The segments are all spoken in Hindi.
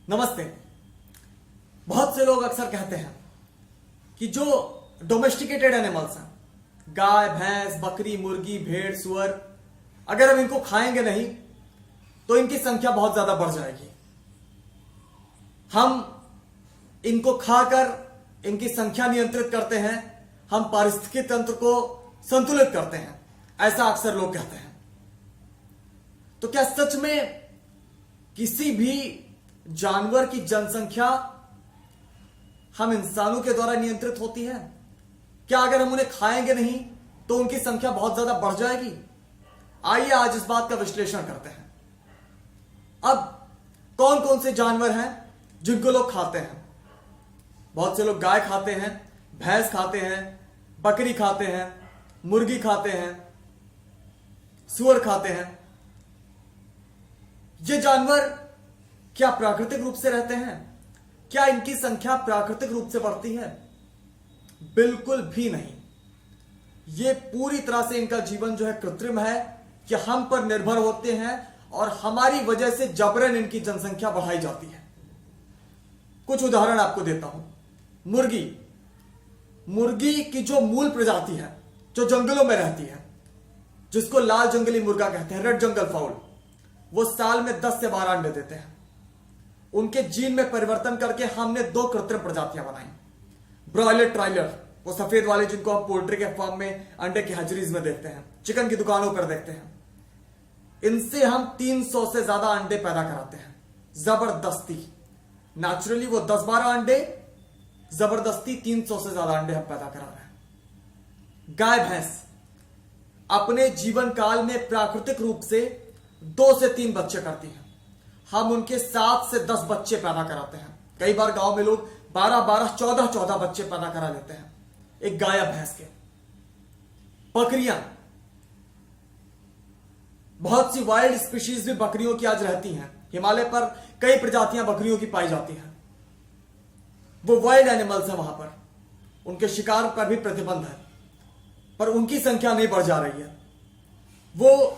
नमस्ते। बहुत से लोग अक्सर कहते हैं कि जो डोमेस्टिकेटेड एनिमल्स हैं, गाय, भैंस, बकरी, मुर्गी, भेड़, सुअर, अगर हम इनको खाएंगे नहीं तो इनकी संख्या बहुत ज्यादा बढ़ जाएगी। हम इनको खाकर इनकी संख्या नियंत्रित करते हैं, हम पारिस्थितिकी तंत्र को संतुलित करते हैं, ऐसा अक्सर लोग कहते हैं। तो क्या सच में किसी भी जानवर की जनसंख्या हम इंसानों के द्वारा नियंत्रित होती है? क्या अगर हम उन्हें खाएंगे नहीं तो उनकी संख्या बहुत ज्यादा बढ़ जाएगी? आइए आज इस बात का विश्लेषण करते हैं। अब कौन कौन से जानवर हैं जिनको लोग खाते हैं? बहुत से लोग गाय खाते हैं, भैंस खाते हैं, बकरी खाते हैं, मुर्गी खाते हैं, सुअर खाते हैं। ये जानवर क्या प्राकृतिक रूप से रहते हैं? क्या इनकी संख्या प्राकृतिक रूप से बढ़ती है? बिल्कुल भी नहीं। ये पूरी तरह से इनका जीवन जो है कृत्रिम है कि हम पर निर्भर होते हैं और हमारी वजह से जबरन इनकी जनसंख्या बढ़ाई जाती है। कुछ उदाहरण आपको देता हूं। मुर्गी की जो मूल प्रजाति है, जो जंगलों में रहती है, जिसको लाल जंगली मुर्गा कहते हैं, रेड जंगल फाउल, वो साल में 10 से 12 अंडे देते हैं। उनके जीन में परिवर्तन करके हमने 2 कृत्रिम प्रजातियां बनाई, ब्रॉयलर, ट्रायलर, वो सफेद वाले जिनको हम पोल्ट्री के फार्म में अंडे की हजरीज में देखते हैं, चिकन की दुकानों पर देखते हैं। इनसे हम 300 से ज्यादा अंडे पैदा कराते हैं जबरदस्ती। नेचुरली वो 10-12 अंडे, जबरदस्ती 300 से ज्यादा अंडे हम पैदा करा रहे हैं। गाय, भैंस अपने जीवन काल में प्राकृतिक रूप से 2 से 3 बच्चे करती हैं। हम उनके 7 से 10 बच्चे पैदा कराते हैं। कई बार गांव में लोग 12-12, 14-14 बच्चे पैदा करा लेते हैं एक गाय या भैंस के। बकरियां, बहुत सी वाइल्ड स्पीशीज भी बकरियों की आज रहती हैं। हिमालय पर कई प्रजातियां बकरियों की पाई जाती हैं। वो वाइल्ड एनिमल्स हैं, वहां पर उनके शिकार पर भी प्रतिबंध है, पर उनकी संख्या नहीं बढ़ जा रही है। वो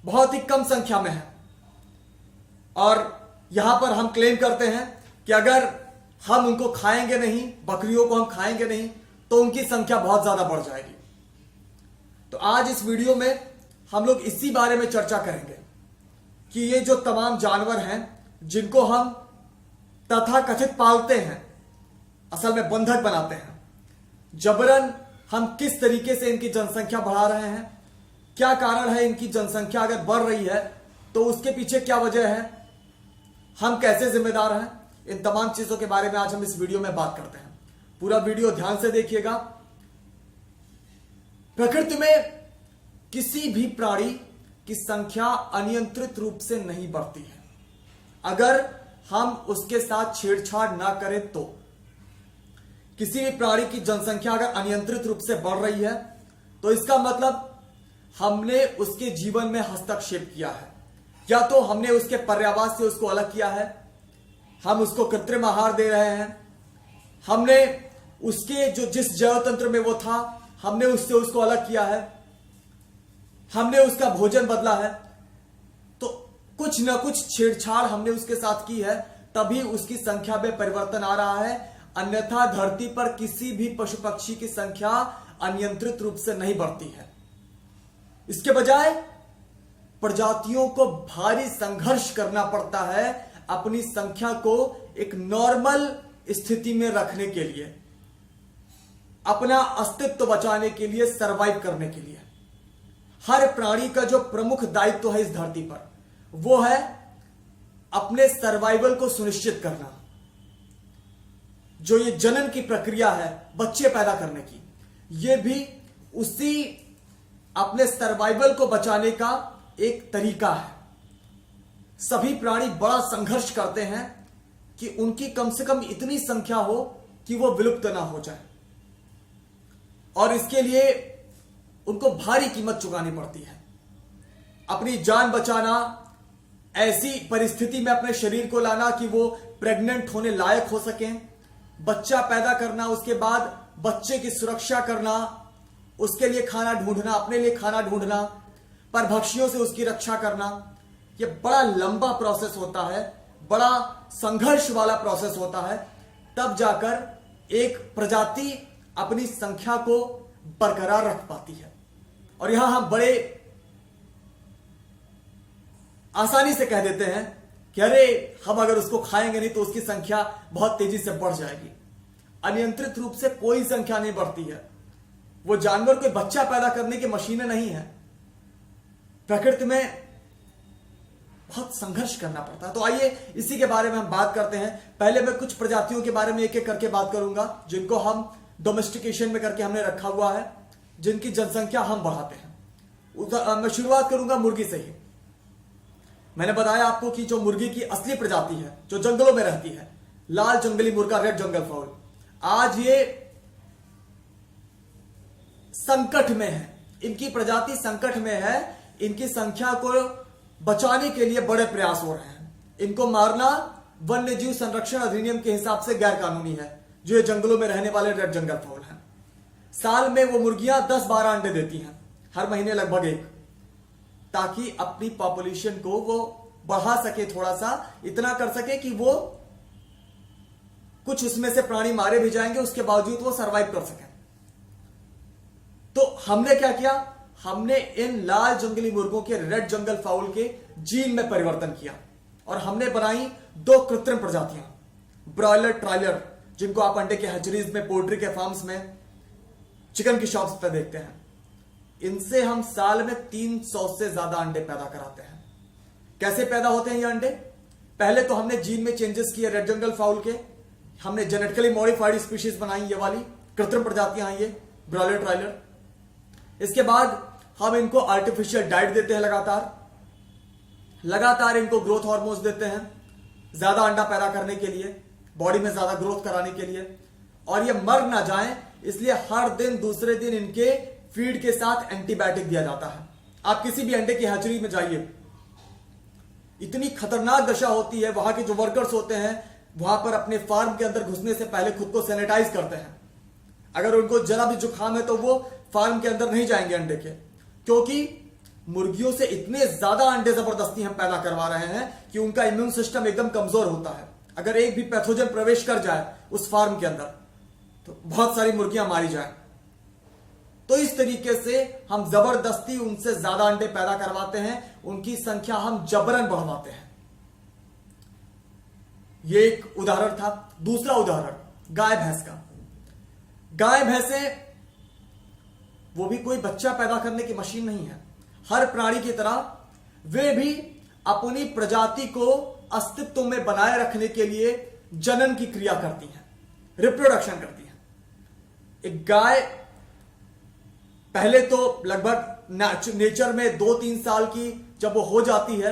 बहुत ही कम संख्या में है और यहां पर हम क्लेम करते हैं कि अगर हम उनको खाएंगे नहीं, बकरियों को हम खाएंगे नहीं, तो उनकी संख्या बहुत ज्यादा बढ़ जाएगी। तो आज इस वीडियो में हम लोग इसी बारे में चर्चा करेंगे कि ये जो तमाम जानवर हैं जिनको हम तथाकथित पालते हैं, असल में बंधक बनाते हैं, जबरन हम किस तरीके से इनकी जनसंख्या बढ़ा रहे हैं, क्या कारण है इनकी जनसंख्या अगर बढ़ रही है तो उसके पीछे क्या वजह है, हम कैसे जिम्मेदार हैं, इन तमाम चीजों के बारे में आज हम इस वीडियो में बात करते हैं। पूरा वीडियो ध्यान से देखिएगा। प्रकृति में किसी भी प्राणी की संख्या अनियंत्रित रूप से नहीं बढ़ती है। अगर हम उसके साथ छेड़छाड़ ना करें तो किसी भी प्राणी की जनसंख्या अगर अनियंत्रित रूप से बढ़ रही है तो इसका मतलब हमने उसके जीवन में हस्तक्षेप किया है, या तो हमने उसके पर्यावास से उसको अलग किया है, हम उसको कृत्रिम आहार दे रहे हैं, हमने उसके जो जिस जैव तंत्र में वो था हमने उससे उसको अलग किया है, हमने उसका भोजन बदला है। तो कुछ ना कुछ छेड़छाड़ हमने उसके साथ की है, तभी उसकी संख्या में परिवर्तन आ रहा है। अन्यथा धरती पर किसी भी पशु पक्षी की संख्या अनियंत्रित रूप से नहीं बढ़ती है। इसके बजाय प्रजातियों को भारी संघर्ष करना पड़ता है अपनी संख्या को एक नॉर्मल स्थिति में रखने के लिए, अपना अस्तित्व बचाने के लिए, सरवाइव करने के लिए। हर प्राणी का जो प्रमुख दायित्व है इस धरती पर वो है अपने सर्वाइवल को सुनिश्चित करना। जो ये जनन की प्रक्रिया है बच्चे पैदा करने की, ये भी उसी अपने सर्वाइवल को बचाने का एक तरीका है। सभी प्राणी बड़ा संघर्ष करते हैं कि उनकी कम से कम इतनी संख्या हो कि वो विलुप्त ना हो जाए, और इसके लिए उनको भारी कीमत चुकानी पड़ती है। अपनी जान बचाना, ऐसी परिस्थिति में अपने शरीर को लाना कि वो प्रेग्नेंट होने लायक हो सकें, बच्चा पैदा करना, उसके बाद बच्चे की सुरक्षा करना, उसके लिए खाना ढूंढना, अपने लिए खाना ढूंढना, परभक्षियों से उसकी रक्षा करना, यह बड़ा लंबा प्रोसेस होता है, बड़ा संघर्ष वाला प्रोसेस होता है, तब जाकर एक प्रजाति अपनी संख्या को बरकरार रख पाती है। और यहां हम बड़े आसानी से कह देते हैं कि अरे हम अगर उसको खाएंगे नहीं तो उसकी संख्या बहुत तेजी से बढ़ जाएगी। अनियंत्रित रूप से कोई संख्या नहीं बढ़ती है। वो जानवर कोई बच्चा पैदा करने की मशीनें नहीं है। प्रकृति में बहुत संघर्ष करना पड़ता है। तो आइए इसी के बारे में हम बात करते हैं। पहले मैं कुछ प्रजातियों के बारे में एक एक करके बात करूंगा जिनको हम डोमेस्टिकेशन में करके हमने रखा हुआ है, जिनकी जनसंख्या हम बढ़ाते हैं। मैं शुरुआत करूंगा मुर्गी से ही। मैंने बताया आपको कि जो मुर्गी की असली प्रजाति है, जो जंगलों में रहती है, लाल जंगली मुर्गा, रेड जंगल फाउल, आज ये संकट में है। इनकी प्रजाति संकट में है। इनकी संख्या को बचाने के लिए बड़े प्रयास हो रहे हैं। इनको मारना वन्य जीव संरक्षण अधिनियम के हिसाब से गैर कानूनी है। जो ये जंगलों में रहने वाले रेड जंगल फाउल हैं, साल में वो मुर्गियां 10-12 अंडे देती हैं, हर महीने लगभग एक, ताकि अपनी पॉपुलेशन को वो बढ़ा सके, थोड़ा सा इतना कर सके कि वो कुछ उसमें से प्राणी मारे भी जाएंगे, उसके बावजूद वो सरवाइव कर सके। तो हमने क्या किया, हमने इन लाल जंगली मुर्गों के, रेड जंगल फाउल के जीन में परिवर्तन किया और हमने बनाई 2 कृत्रिम प्रजातियां, ब्रॉयलर, ट्रायलर, जिनको आप अंडे के हैचरीज में, पोल्ट्री के फार्म्स में, चिकन की शॉप्स पर देखते हैं। इनसे हम साल में 300 से ज्यादा अंडे पैदा कराते हैं। कैसे पैदा होते हैं ये अंडे? पहले तो हमने जीन में चेंजेस किए रेड जंगल फाउल के, हमने जेनेटिकली मॉडिफाइड स्पीशीज बनाई, ये वाली कृत्रिम प्रजातियां हैं ये ब्रॉयलर, ट्रायलर। इसके बाद हम इनको आर्टिफिशियल डाइट देते हैं, लगातार इनको ग्रोथ हार्मोन्स देते हैं, ज्यादा अंडा पैदा करने के लिए, बॉडी में ज्यादा ग्रोथ कराने के लिए, और ये मर ना जाएं इसलिए हर दिन, दूसरे दिन इनके फीड के साथ एंटीबायोटिक दिया जाता है। आप किसी भी अंडे की हैचरी में जाइए, इतनी खतरनाक दशा होती है। वहां के जो वर्कर्स होते हैं वहां पर अपने फार्म के अंदर घुसने से पहले खुद को सैनिटाइज करते हैं। अगर उनको जरा भी जुकाम है तो वो फार्म के अंदर नहीं जाएंगे अंडे के, क्योंकि मुर्गियों से इतने ज्यादा अंडे जबरदस्ती हम पैदा करवा रहे हैं कि उनका इम्यून सिस्टम एकदम कमजोर होता है। अगर एक भी पैथोजन प्रवेश कर जाए उस फार्म के अंदर तो बहुत सारी मुर्गियां मारी जाए। तो इस तरीके से हम जबरदस्ती उनसे ज्यादा अंडे पैदा करवाते हैं, उनकी संख्या हम जबरन बढ़वाते हैं। ये एक उदाहरण था। दूसरा उदाहरण गाय भैंस का। गाय भैंसे वो भी कोई बच्चा पैदा करने की मशीन नहीं है। हर प्राणी की तरह वे भी अपनी प्रजाति को अस्तित्व में बनाए रखने के लिए जनन की क्रिया करती हैं, रिप्रोडक्शन करती हैं। एक गाय पहले तो लगभग नेचर में 2-3 साल की जब वो हो जाती है,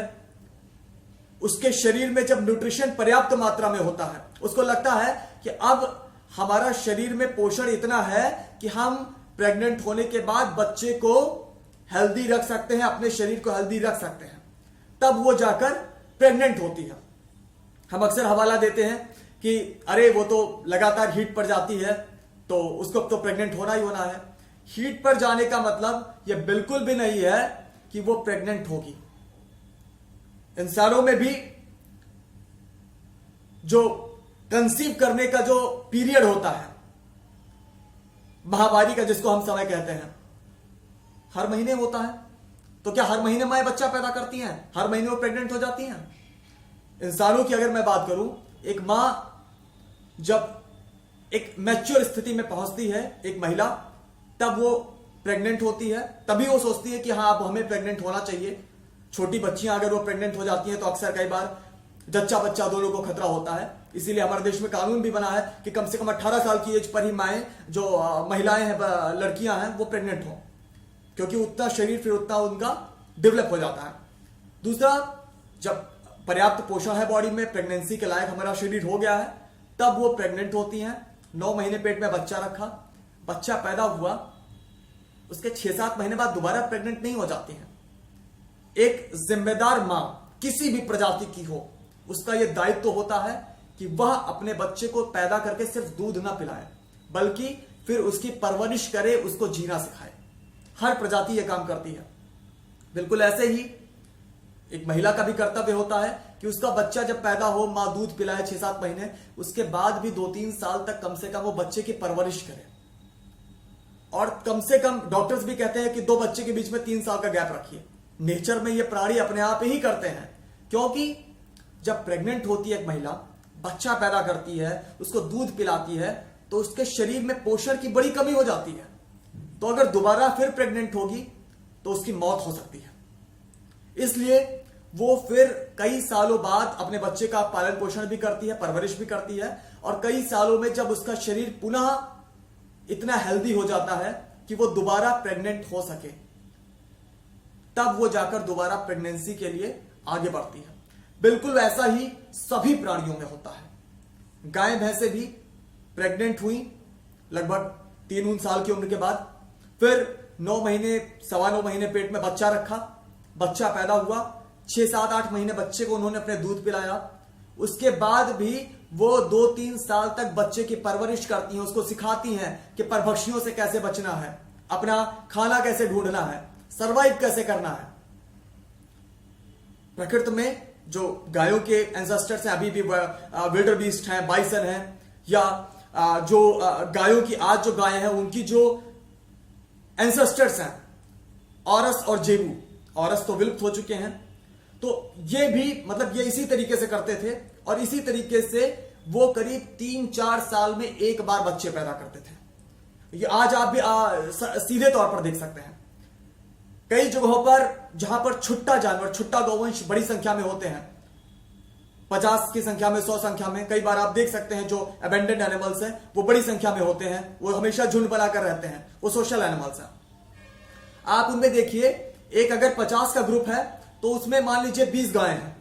उसके शरीर में जब न्यूट्रिशन पर्याप्त मात्रा में होता है, उसको लगता है कि अब हमारा शरीर में पोषण इतना है कि हम प्रेग्नेंट होने के बाद बच्चे को हेल्दी रख सकते हैं, अपने शरीर को हेल्दी रख सकते हैं, तब वो जाकर प्रेग्नेंट होती है। हम अक्सर हवाला देते हैं कि अरे वो तो लगातार हीट पर जाती है तो उसको अब तो प्रेग्नेंट होना ही होना है। हीट पर जाने का मतलब यह बिल्कुल भी नहीं है कि वो प्रेग्नेंट होगी। इंसानों में भी जो कंसीव करने का जो पीरियड होता है, महावारी का जिसको हम समय कहते हैं, हर महीने होता है। तो क्या हर महीने माएं बच्चा पैदा करती हैं? हर महीने वो प्रेग्नेंट हो जाती हैं? इंसानों की अगर मैं बात करूं, एक मां जब एक मैच्योर स्थिति में पहुंचती है, एक महिला, तब वो प्रेग्नेंट होती है। तभी वो सोचती है कि हाँ अब हमें प्रेग्नेंट होना चाहिए। छोटी बच्चियां अगर वो प्रेग्नेंट हो जाती हैं तो अक्सर कई बार जच्चा बच्चा दोनों को खतरा होता है। इसीलिए हमारे देश में कानून भी बना है कि कम से कम 18 साल की एज पर ही माएं, जो महिलाएं हैं, लड़कियां हैं, वो प्रेग्नेंट हो, क्योंकि उतना शरीर फिर उतना उनका डेवलप हो जाता है। दूसरा, जब पर्याप्त पोषण है बॉडी में, प्रेगनेंसी के लायक हमारा शरीर हो गया है, तब वो प्रेग्नेंट होती हैं। 9 महीने पेट में बच्चा रखा, बच्चा पैदा हुआ, उसके 6-7 महीने बाद दोबारा प्रेग्नेंट नहीं हो जाती हैं। एक जिम्मेदार मां किसी भी प्रजाति की हो, उसका यह दायित्व होता है कि वह अपने बच्चे को पैदा करके सिर्फ दूध ना पिलाए, बल्कि फिर उसकी परवरिश करे, उसको जीना सिखाए। हर प्रजाति यह काम करती है। बिल्कुल ऐसे ही एक महिला का भी कर्तव्य होता है कि उसका बच्चा जब पैदा हो, मां दूध पिलाए 6-7 महीने, उसके बाद भी 2-3 साल तक कम से कम वो बच्चे की परवरिश करे। और कम से कम डॉक्टर्स भी कहते हैं कि 2 बच्चे के बीच में 3 साल का गैप रखिए। नेचर में ये प्राणी अपने आप ही करते हैं, क्योंकि जब प्रेग्नेंट होती है एक महिला, बच्चा पैदा करती है, उसको दूध पिलाती है, तो उसके शरीर में पोषण की बड़ी कमी हो जाती है। तो अगर दोबारा फिर प्रेग्नेंट होगी तो उसकी मौत हो सकती है। इसलिए वो फिर कई सालों बाद अपने बच्चे का पालन पोषण भी करती है, परवरिश भी करती है, और कई सालों में जब उसका शरीर पुनः इतना हेल्दी हो जाता है कि वो दोबारा प्रेग्नेंट हो सके, तब वो जाकर दोबारा प्रेगनेंसी के लिए आगे बढ़ती है। बिल्कुल वैसा ही सभी प्राणियों में होता है। गाय भैंसे भी प्रेग्नेंट हुई लगभग 3 साल की उम्र के बाद, फिर 9 महीने 9.25 महीने पेट में बच्चा रखा, बच्चा पैदा हुआ, 6-7-8 महीने बच्चे को उन्होंने अपने दूध पिलाया। उसके बाद भी वो 2-3 साल तक बच्चे की परवरिश करती हैं, उसको सिखाती हैं कि परभक्षियों से कैसे बचना है, अपना खाना कैसे ढूंढना है, सरवाइव कैसे करना है। प्रकृति में जो गायों के एंसेस्टर्स हैं, अभी भी विल्डर बीस्ट हैं, बाइसन हैं, या जो गायों की आज जो गायें हैं उनकी जो एंसेस्टर्स हैं, औरस और जेबू, औरस तो विलुप्त हो चुके हैं, तो ये भी मतलब ये इसी तरीके से करते थे, और इसी तरीके से वो करीब 3-4 साल में एक बार बच्चे पैदा करते थे। ये आज आप भी सीधे तौर पर देख सकते हैं कई जगहों पर, जहां पर छुट्टा जानवर, छुट्टा गौवंश बड़ी संख्या में होते हैं, 50 की संख्या में, 100 संख्या में। कई बार आप देख सकते हैं जो अबेंडेंड एनिमल्स हैं वो बड़ी संख्या में होते हैं, वो हमेशा झुंड बनाकर रहते हैं, वो सोशल एनिमल्स हैं। आप उनमें देखिए, एक अगर 50 का ग्रुप है तो उसमें मान लीजिए 20 गायें हैं,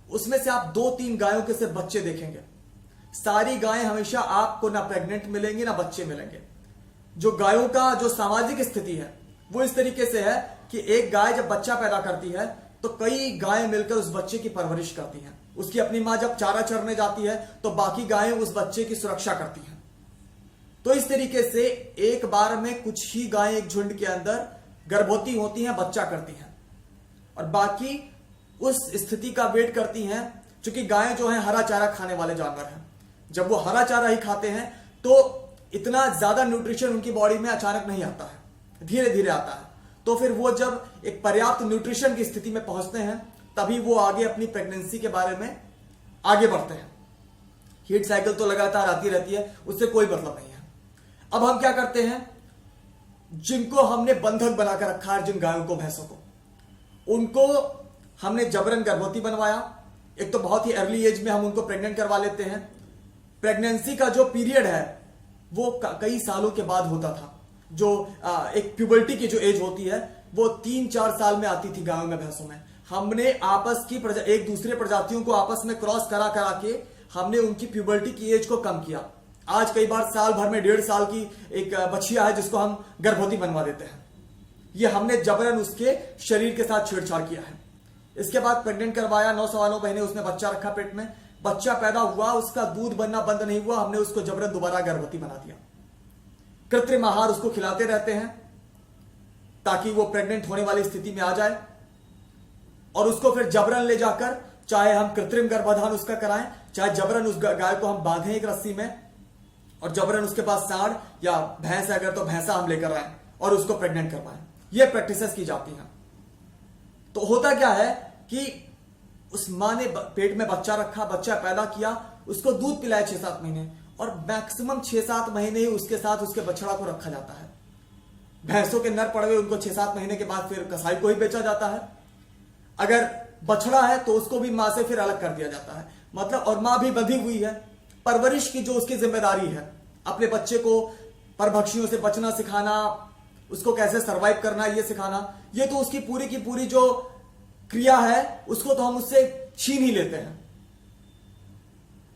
उसमें से आप 2-3 गायों के सिर्फ बच्चे देखेंगे। सारी गायें हमेशा आपको ना प्रेग्नेंट मिलेंगी ना बच्चे मिलेंगे। जो गायों का जो सामाजिक स्थिति है वो इस तरीके से है कि एक गाय जब बच्चा पैदा करती है तो कई गायें मिलकर उस बच्चे की परवरिश करती हैं। उसकी अपनी मां जब चारा चरने जाती है तो बाकी गायें उस बच्चे की सुरक्षा करती हैं। तो इस तरीके से एक बार में कुछ ही गायें एक झुंड के अंदर गर्भवती होती हैं, बच्चा करती हैं, और बाकी उस स्थिति का वेट करती हैं। क्योंकि गायें जो हैं हरा चारा खाने वाले जानवर हैं, जब वो हरा चारा ही खाते हैं तो इतना ज्यादा न्यूट्रिशन उनकी बॉडी में अचानक नहीं आता है, धीरे धीरे आता है। तो फिर वो जब एक पर्याप्त न्यूट्रिशन की स्थिति में पहुंचते हैं तभी वो आगे अपनी प्रेगनेंसी के बारे में आगे बढ़ते हैं। हीट साइकिल तो लगातार आती रहती है, उससे कोई मतलब नहीं है। अब हम क्या करते हैं, जिनको हमने बंधक बनाकर रखा है, जिन गायों को, भैंसों को, उनको हमने जबरन गर्भवती बनवाया। एक तो बहुत ही अर्ली एज में हम उनको प्रेग्नेंट करवा लेते हैं। प्रेगनेंसी का जो पीरियड है वो कई सालों के बाद होता था। जो एक प्यूबर्टी की जो एज होती है वो 3-4 साल में आती थी गायों में, भैंसों में। हमने आपस की एक दूसरे प्रजातियों को आपस में क्रॉस करा करा के हमने उनकी प्यूबर्टी की एज को कम किया। आज कई बार साल भर में 1.5 साल की एक बछिया है जिसको हम गर्भवती बनवा देते हैं। ये हमने जबरन उसके शरीर के साथ छेड़छाड़ किया है। इसके बाद प्रेग्नेंट करवाया, 9-9 महीने उसने बच्चा रखा पेट में, बच्चा पैदा हुआ, उसका दूध बनना बंद नहीं हुआ, हमने उसको जबरन दोबारा गर्भवती बना दिया। कृत्रिम आहार उसको खिलाते रहते हैं ताकि वो प्रेग्नेंट होने वाली स्थिति में आ जाए, और उसको फिर जबरन ले जाकर, चाहे हम कृत्रिम गर्भाधान उसका कराएं, चाहे जबरन उस गाय को हम बांधें एक रस्सी में और जबरन उसके पास सांड या भैंस है अगर तो भैंसा हम लेकर आए और उसको प्रेग्नेंट करवाएं। ये प्रैक्टिसेस की जाती हैं। तो होता क्या है कि उस मां ने पेट में बच्चा रखा, बच्चा पैदा किया, उसको दूध पिलाया 6-7 महीने, और मैक्सिमम 6-7 महीने ही उसके साथ उसके बछड़ा को रखा जाता है। भैंसों के नर पड़वे उनको 6-7 महीने के बाद फिर कसाई को ही बेचा जाता है। अगर बछड़ा है तो उसको भी मां से फिर अलग कर दिया जाता है, मतलब, और मां भी बंधी हुई है। परवरिश की जो उसकी जिम्मेदारी है, अपने बच्चे को परभक्षियों से बचना सिखाना, उसको कैसे सरवाइव करना ये सिखाना, ये तो उसकी पूरी की पूरी जो क्रिया है उसको तो हम उससे छीन ही लेते हैं।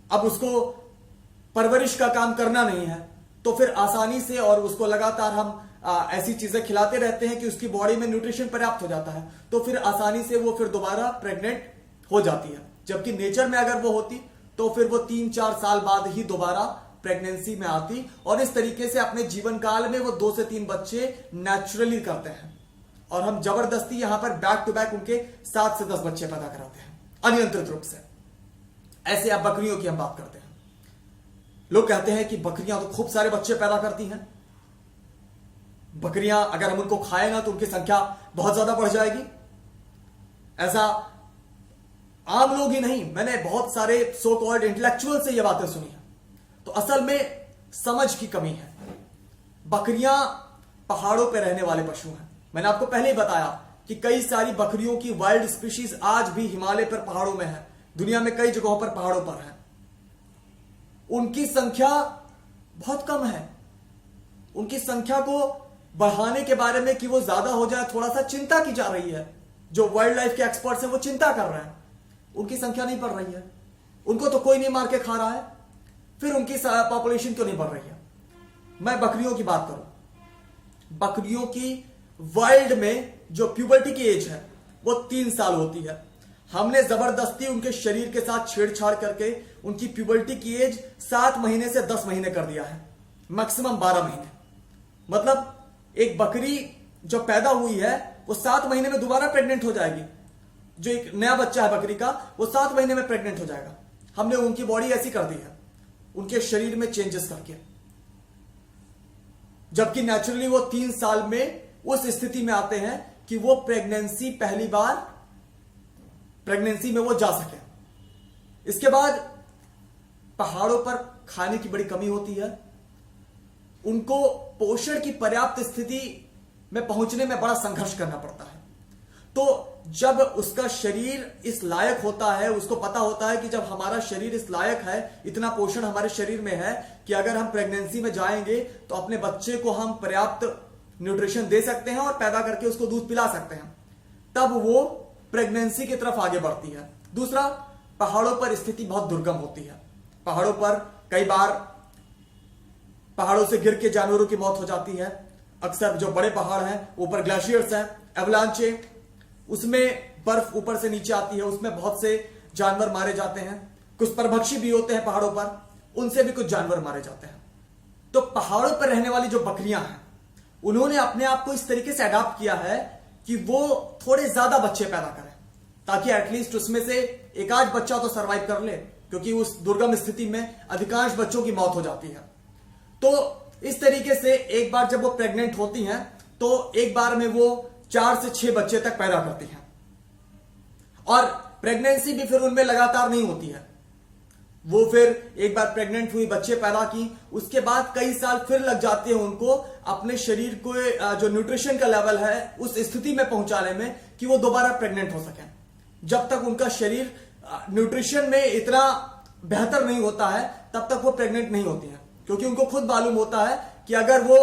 अब उसको परवरिश का काम करना नहीं है तो फिर आसानी से, और उसको लगातार हम ऐसी चीजें खिलाते रहते हैं कि उसकी बॉडी में न्यूट्रिशन पर्याप्त हो जाता है, तो फिर आसानी से वो फिर दोबारा प्रेग्नेंट हो जाती है। जबकि नेचर में अगर वो होती तो फिर वो 3-4 साल बाद ही दोबारा प्रेगनेंसी में आती, और इस तरीके से अपने जीवन काल में वो 2 से 3 बच्चे नेचुरली करते हैं। और हम जबरदस्ती यहां पर बैक टू बैक उनके 7 से 10 बच्चे पैदा कराते हैं अनियंत्रित रूप से। ऐसे आप बकरियों की हम बात करते हैं। लोग कहते हैं कि बकरियां तो खूब सारे बच्चे पैदा करती हैं, बकरियां अगर हम उनको खाए ना तो उनकी संख्या बहुत ज्यादा बढ़ जाएगी। ऐसा आम लोग ही नहीं, मैंने बहुत सारे सो कॉल्ड इंटेलेक्चुअल से ये बातें सुनी हैं। तो असल में समझ की कमी है। बकरियां पहाड़ों पर रहने वाले पशु हैं। मैंने आपको पहले ही बताया कि कई सारी बकरियों की वाइल्ड स्पीशीज आज भी हिमालय पर पहाड़ों में है, दुनिया में कई जगहों पर पहाड़ों पर है। उनकी संख्या बहुत कम है। उनकी संख्या को बढ़ाने के बारे में कि वो ज्यादा हो जाए थोड़ा सा चिंता की जा रही है। जो वाइल्ड लाइफ के एक्सपर्ट्स हैं वो चिंता कर रहे हैं। उनकी संख्या नहीं बढ़ रही है, उनको तो कोई नहीं मार के खा रहा है, फिर उनकी पॉपुलेशन क्यों नहीं बढ़ रही है? मैं बकरियों की बात करूं, बकरियों की वाइल्ड में जो प्यूबर्टी की एज है वो 3 साल होती है। हमने जबरदस्ती उनके शरीर के साथ छेड़छाड़ करके उनकी प्यूबर्टी की एज 7 महीने से 10 महीने कर दिया है, मैक्सिमम 12 महीने। मतलब एक बकरी जो पैदा हुई है वो 7 महीने में दोबारा प्रेग्नेंट हो जाएगी। जो एक नया बच्चा है बकरी का वो 7 महीने में प्रेग्नेंट हो जाएगा। हमने उनकी बॉडी ऐसी कर दी है, उनके शरीर में चेंजेस करके, जबकि नेचुरली वो 3 साल में उस स्थिति में आते हैं कि वो प्रेगनेंसी पहली बार प्रेगनेंसी में वो जा सके। इसके बाद पहाड़ों पर खाने की बड़ी कमी होती है, उनको पोषण की पर्याप्त स्थिति में पहुंचने में बड़ा संघर्ष करना पड़ता है। तो जब उसका शरीर इस लायक होता है, उसको पता होता है कि जब हमारा शरीर इस लायक है, इतना पोषण हमारे शरीर में है कि अगर हम प्रेगनेंसी में जाएंगे तो अपने बच्चे को हम पर्याप्त न्यूट्रिशन दे सकते हैं और पैदा करके उसको दूध पिला सकते हैं, तब वो प्रेगनेंसी की तरफ आगे बढ़ती है। दूसरा, पहाड़ों पर स्थिति बहुत दुर्गम होती है। पहाड़ों पर कई बार पहाड़ों से गिर के जानवरों की मौत हो जाती है। अक्सर जो बड़े पहाड़ हैं, ऊपर ग्लेशियर्स हैं, एवलांचे, उसमें बर्फ ऊपर से नीचे आती है, उसमें बहुत से जानवर मारे जाते हैं। कुछ परभक्षी भी होते हैं पहाड़ों पर, उनसे भी कुछ जानवर मारे जाते हैं। तो पहाड़ों पर रहने वाली जो बकरियां हैं, उन्होंने अपने आप को इस तरीके से अडॉप्ट किया है कि वो थोड़े ज्यादा बच्चे पैदा करें, ताकि एटलीस्ट उसमें से एक आध बच्चा तो सरवाइव कर ले, क्योंकि उस दुर्गम स्थिति में अधिकांश बच्चों की मौत हो जाती है। तो इस तरीके से एक बार जब वो प्रेग्नेंट होती हैं तो एक बार में वो 4 से 6 बच्चे तक पैदा करती हैं, और प्रेगनेंसी भी फिर उनमें लगातार नहीं होती है। वो फिर एक बार प्रेग्नेंट हुई, बच्चे पैदा की, उसके बाद कई साल फिर लग जाते हैं उनको अपने शरीर को जो न्यूट्रिशन का लेवल है उस स्थिति में पहुंचाने में कि वो दोबारा प्रेग्नेंट हो सके। जब तक उनका शरीर न्यूट्रिशन में इतना बेहतर नहीं होता है तब तक वो प्रेग्नेंट नहीं होती है, क्योंकि उनको खुद मालूम होता है कि अगर वो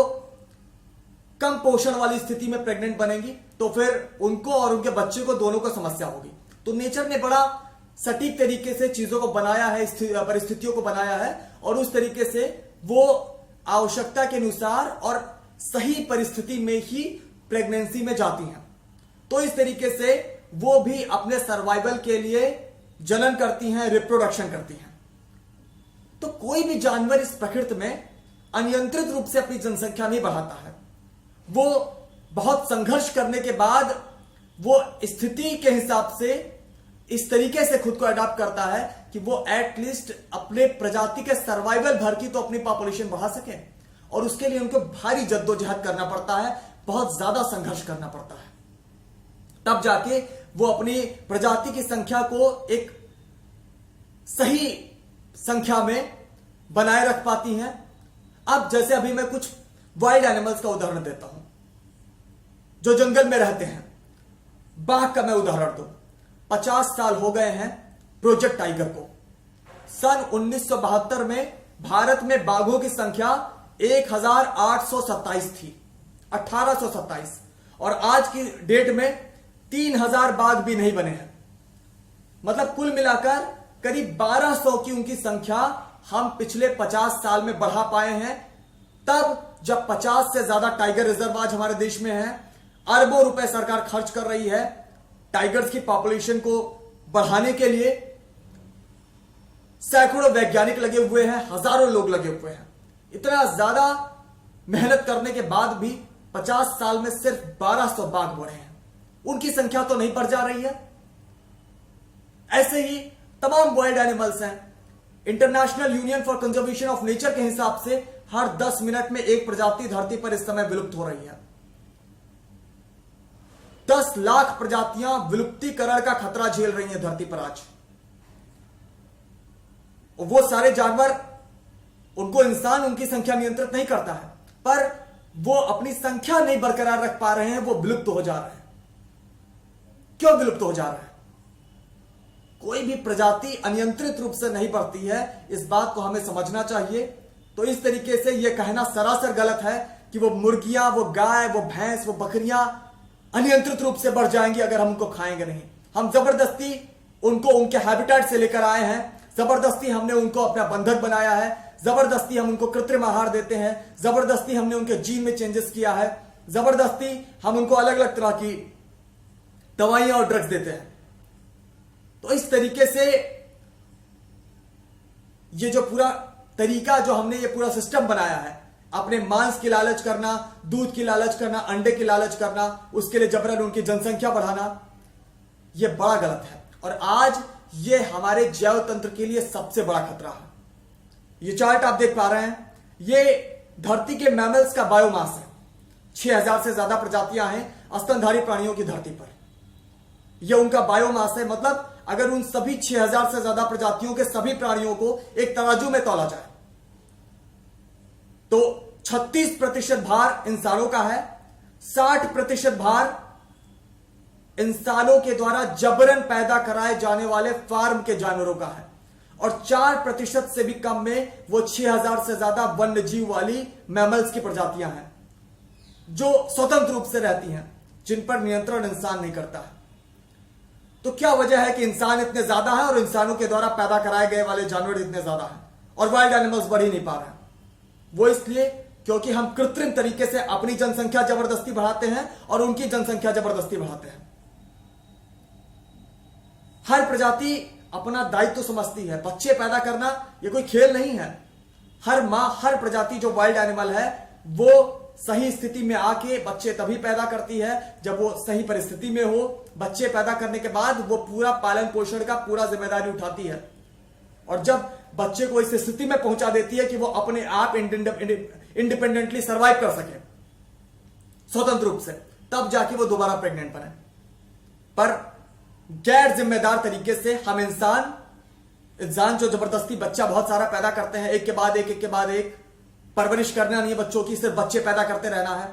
कम पोषण वाली स्थिति में प्रेग्नेंट बनेंगी तो फिर उनको और उनके बच्चे को दोनों को समस्या होगी। तो नेचर ने बड़ा सटीक तरीके से चीजों को बनाया है, परिस्थितियों को बनाया है, और उस तरीके से वो आवश्यकता के अनुसार और सही परिस्थिति में ही प्रेगनेंसी में जाती हैं। तो इस तरीके से वो भी अपने सर्वाइवल के लिए जनन करती हैं, रिप्रोडक्शन करती हैं। तो कोई भी जानवर इस प्रकृति में अनियंत्रित रूप से अपनी जनसंख्या नहीं बढ़ाता है। वो बहुत संघर्ष करने के बाद वो स्थिति के हिसाब से इस तरीके से खुद को अडॉप्ट करता है कि वो एटलीस्ट अपने प्रजाति के सर्वाइवल भर की तो अपनी पॉपुलेशन बढ़ा सके, और उसके लिए उनको भारी जद्दोजहद करना पड़ता है, बहुत ज्यादा संघर्ष करना पड़ता है, तब जाके वो अपनी प्रजाति की संख्या को एक सही संख्या में बनाए रख पाती हैं। अब जैसे अभी मैं कुछ वाइल्ड एनिमल्स का उदाहरण देता हूं जो जंगल में रहते हैं। बाघ का मैं उदाहरण दूं, 50 साल हो गए हैं प्रोजेक्ट टाइगर को। सन 1972 में भारत में बाघों की संख्या 1827 थी, 1827, और आज की डेट में 3000 बाघ भी नहीं बने हैं। मतलब कुल मिलाकर करीब 1200 की उनकी संख्या हम पिछले 50 साल में बढ़ा पाए हैं। तब जब 50 से ज्यादा टाइगर रिजर्व आज हमारे देश में है, अरबों रुपए सरकार खर्च कर रही है टाइगर्स की पॉपुलेशन को बढ़ाने के लिए, सैकड़ों वैज्ञानिक लगे हुए हैं, हजारों लोग लगे हुए हैं। इतना ज्यादा मेहनत करने के बाद भी 50 साल में सिर्फ 1200 बाघ बढ़े हैं। उनकी संख्या तो नहीं बढ़ जा रही है। ऐसे ही तमाम वाइल्ड एनिमल्स हैं। International union for conservation of nature के हिसाब से हर 10 मिनट में एक प्रजाति धरती पर इस समय विलुप्त हो रही है। 10 लाख प्रजातियां विलुप्तीकरण का खतरा झेल रही हैं धरती पर आज। और वो सारे जानवर, उनको इंसान उनकी संख्या नियंत्रित नहीं करता है, पर वो अपनी संख्या नहीं बरकरार रख पा रहे हैं, वो विलुप्त हो जा रहे हैं। क्यों विलुप्त हो जा रहे हैं? कोई भी प्रजाति अनियंत्रित रूप से नहीं बढ़ती है, इस बात को हमें समझना चाहिए। तो इस तरीके से यह कहना सरासर गलत है कि वो मुर्गियां, वो गाय, वो भैंस, वो बकरियां अनियंत्रित रूप से बढ़ जाएंगी अगर हम उनको खाएंगे नहीं। हम जबरदस्ती उनको उनके हैबिटेट से लेकर आए हैं, जबरदस्ती हमने उनको अपना बंधक बनाया है, जबरदस्ती हम उनको कृत्रिम आहार देते हैं, जबरदस्ती हमने उनके जीन में चेंजेस किया है, जबरदस्ती हम उनको अलग अलग तरह की दवाइयां और ड्रग्स देते हैं। तो इस तरीके से ये जो पूरा तरीका, जो हमने ये पूरा सिस्टम बनाया है, अपने मांस की लालच करना, दूध की लालच करना, अंडे की लालच करना, उसके लिए जबरन उनकी जनसंख्या बढ़ाना, यह बड़ा गलत है। और आज ये हमारे जैव तंत्र के लिए सबसे बड़ा खतरा है। ये चार्ट आप देख पा रहे हैं, ये धरती के मैमल्स का बायोमास है। 6000 से ज्यादा प्रजातियां हैं स्तनधारी प्राणियों की धरती पर। यह उनका बायोमास है। मतलब अगर उन सभी 6000 से ज्यादा प्रजातियों के सभी प्राणियों को एक तराजू में तौला जाए तो 36% भार इंसानों का है, 60% भार इंसानों के द्वारा जबरन पैदा कराए जाने वाले फार्म के जानवरों का है, और 4% से भी कम में वो 6000 से ज्यादा वन्य जीव वाली मैमल्स की प्रजातियां हैं जो स्वतंत्र रूप से रहती हैं, जिन पर नियंत्रण इंसान नहीं करता है। तो क्या वजह है कि इंसान इतने ज्यादा है और इंसानों के द्वारा पैदा कराए गए वाले जानवर इतने ज्यादा हैं और वाइल्ड एनिमल्स बढ़ ही नहीं पा रहे हैं? वो इसलिए क्योंकि हम कृत्रिम तरीके से अपनी जनसंख्या जबरदस्ती बढ़ाते हैं और उनकी जनसंख्या जबरदस्ती बढ़ाते हैं। हर प्रजाति अपना दायित्व समझती है। बच्चे पैदा करना यह कोई खेल नहीं है। हर मां, हर प्रजाति जो वाइल्ड एनिमल है, वो सही स्थिति में आके बच्चे तभी पैदा करती है जब वो सही परिस्थिति में हो। बच्चे पैदा करने के बाद वो पूरा पालन पोषण का पूरा जिम्मेदारी उठाती है, और जब बच्चे को इस स्थिति में पहुंचा देती है कि वो अपने आप इंडिपेंडेंटली सर्वाइव कर सके स्वतंत्र रूप से, तब जाके वो दोबारा प्रेग्नेंट बने। पर गैर जिम्मेदार तरीके से हम इंसान जो जबरदस्ती बच्चा बहुत सारा पैदा करते हैं, एक के बाद एक परवरिश करना नहीं है बच्चों की, सिर्फ बच्चे पैदा करते रहना है,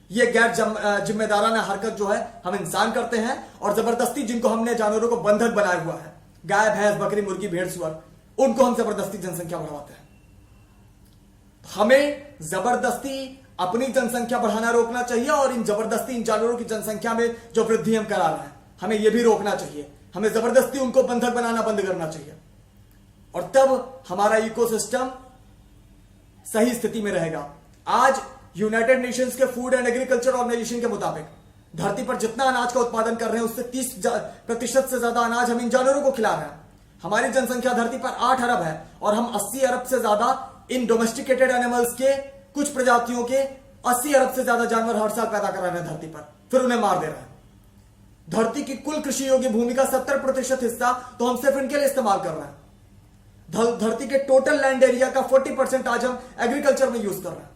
यह गैर जिम्मेदाराना हरकत जो है हम इंसान करते हैं। और जबरदस्ती जिनको हमने जानवरों को बंधक बनाया हुआ है, गाय, भैंस, बकरी, मुर्गी, भेड़, सुअर, उनको हम जबरदस्ती जनसंख्या बढ़ाते हैं। हमें जबरदस्ती अपनी जनसंख्या बढ़ाना रोकना चाहिए, और इन जबरदस्ती इन जानवरों की जनसंख्या में जो वृद्धि हम करा रहे हैं, हमें यह भी रोकना चाहिए। हमें जबरदस्ती उनको बंधक बनाना बंद करना चाहिए, और तब हमारा इकोसिस्टम सही स्थिति में रहेगा। आज यूनाइटेड नेशंस के फूड एंड एग्रीकल्चर ऑर्गेनाइजेशन के मुताबिक धरती पर जितना अनाज का उत्पादन कर रहे हैं, उससे 30% से ज्यादा अनाज हम इन जानवरों को खिला रहे हैं। हमारी जनसंख्या धरती पर 8 अरब है, और हम 80 अरब से ज्यादा इन डोमेस्टिकेटेड एनिमल्स के, कुछ प्रजातियों के 80 अरब से ज्यादा जानवर हर साल पैदा कर रहे हैं धरती पर, फिर उन्हें मार दे रहे हैं। धरती की कुल कृषि योग्य भूमि का 70% हिस्सा तो हम सिर्फ इनके लिए इस्तेमाल कर रहे हैं। धरती के टोटल लैंड एरिया का 40% आज हम एग्रीकल्चर में यूज कर रहे हैं।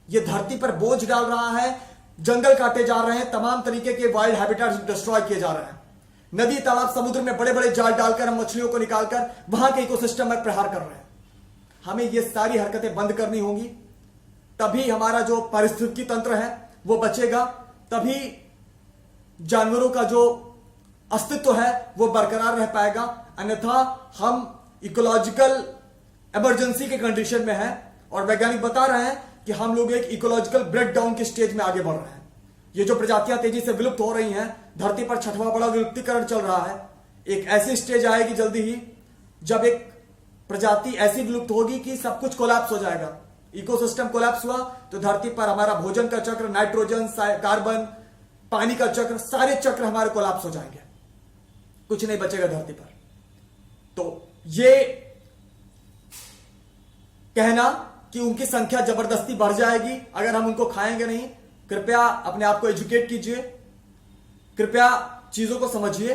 यह धरती पर बोझ डाल रहा है, जंगल काटे जा रहे हैं, तमाम तरीके के वाइल्ड हैबिटेट्स डिस्ट्रॉय किए जा रहे हैं। नदी, तालाब, समुद्र में बड़े बड़े जाल डालकर हम मछलियों को निकालकर वहां के इकोसिस्टम में प्रहार कर रहे हैं। हमें ये सारी हरकतें बंद करनी होंगी, तभी हमारा जो पारिस्थितिकी तंत्र है वो बचेगा, तभी जानवरों का जो अस्तित्व है वो बरकरार रह पाएगा। अन्यथा हम इकोलॉजिकल इमरजेंसी के कंडीशन में है, और वैज्ञानिक बता रहे हैं कि हम लोग एक इकोलॉजिकल ब्रेकडाउन के स्टेज में आगे बढ़ रहे हैं। ये जो प्रजातियां तेजी से विलुप्त हो रही हैं, धरती पर 6वां बड़ा विलुप्तीकरण चल रहा है। एक ऐसी स्टेज आएगी जल्दी ही जब एक प्रजाति ऐसी विलुप्त होगी कि सब कुछ कोलैप्स हो जाएगा। इकोसिस्टम कोलैप्स हुआ तो धरती पर हमारा भोजन का चक्र, नाइट्रोजन, कार्बन, पानी का चक्र, सारे चक्र हमारे कोलैप्स हो जाएंगे, कुछ नहीं बचेगा धरती पर। तो ये कहना कि उनकी संख्या जबरदस्ती बढ़ जाएगी अगर हम उनको खाएंगे नहीं, कृपया अपने आप को एजुकेट कीजिए, कृपया चीजों को समझिए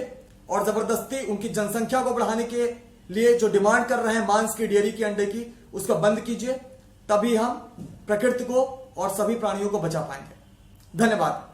और जबरदस्ती उनकी जनसंख्या को बढ़ाने के लिए जो डिमांड कर रहे हैं मांस की, डेयरी की, अंडे की, उसको बंद कीजिए। तभी हम प्रकृति को और सभी प्राणियों को बचा पाएंगे। धन्यवाद।